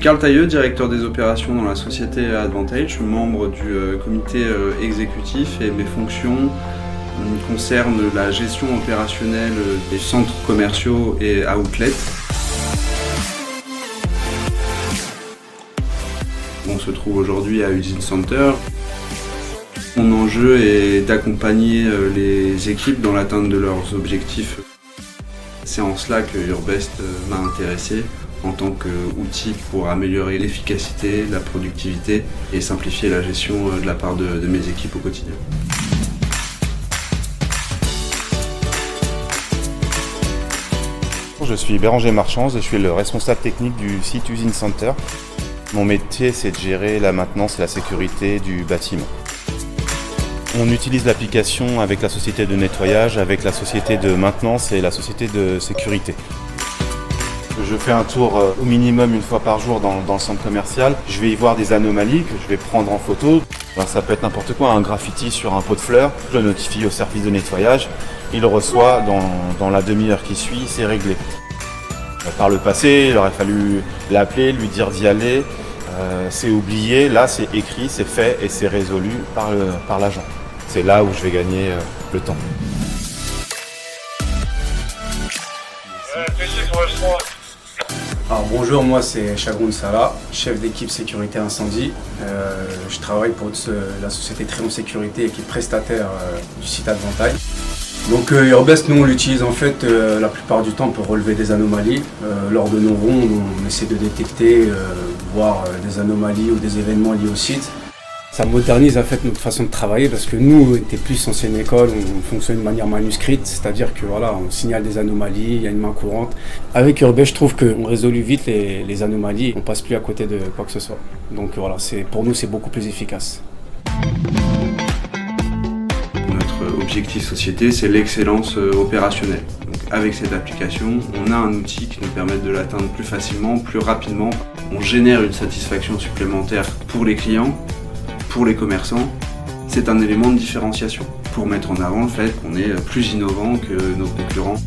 Carl Tailleux, directeur des opérations dans la société Advantage, membre du comité exécutif, et mes fonctions concernent la gestion opérationnelle des centres commerciaux et outlets. On se trouve aujourd'hui à Usine Center. Mon enjeu est d'accompagner les équipes dans l'atteinte de leurs objectifs. C'est en cela que Urbest m'a intéressé en tant qu'outil pour améliorer l'efficacité, la productivité et simplifier la gestion de la part de mes équipes au quotidien. Je suis Béranger Marchand, je suis le responsable technique du site Usine Center. Mon métier, c'est de gérer la maintenance et la sécurité du bâtiment. On utilise l'application avec la société de nettoyage, avec la société de maintenance et la société de sécurité. Je fais un tour au minimum une fois par jour dans le centre commercial. Je vais y voir des anomalies que je vais prendre en photo. Alors ça peut être n'importe quoi, un graffiti sur un pot de fleurs. Je le notifie au service de nettoyage. Il le reçoit dans la demi-heure qui suit, c'est réglé. Par le passé, il aurait fallu l'appeler, lui dire d'y aller. C'est oublié, là c'est écrit, c'est fait et c'est résolu par l'agent. C'est là où je vais gagner le temps. Alors bonjour, moi c'est Chagoun Salah, chef d'équipe sécurité incendie. Je travaille pour la société Triumph Sécurité qui est prestataire du site Advantage. Donc Urbest, nous on l'utilise en fait la plupart du temps pour relever des anomalies. Lors de nos rondes, on essaie de détecter, voir des anomalies ou des événements liés au site. Ça modernise en fait notre façon de travailler parce que nous, on était plus ancienne école, on fonctionne de manière manuscrite, c'est-à-dire que voilà, on signale des anomalies, il y a une main courante. Avec Urbest, je trouve qu'on résout vite les anomalies, on passe plus à côté de quoi que ce soit. Donc voilà, pour nous c'est beaucoup plus efficace. Notre objectif société, c'est l'excellence opérationnelle. Donc, avec cette application, on a un outil qui nous permet de l'atteindre plus facilement, plus rapidement. On génère une satisfaction supplémentaire pour les clients, pour les commerçants. C'est un élément de différenciation pour mettre en avant le fait qu'on est plus innovant que nos concurrents.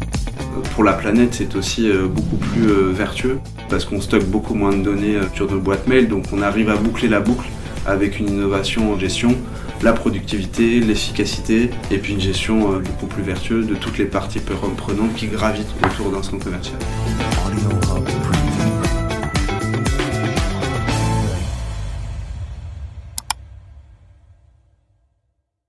Pour la planète, c'est aussi beaucoup plus vertueux parce qu'on stocke beaucoup moins de données sur nos boîtes mail, donc on arrive à boucler la boucle avec une innovation en gestion, la productivité, l'efficacité et puis une gestion beaucoup plus vertueuse de toutes les parties prenantes qui gravitent autour d'un centre commercial.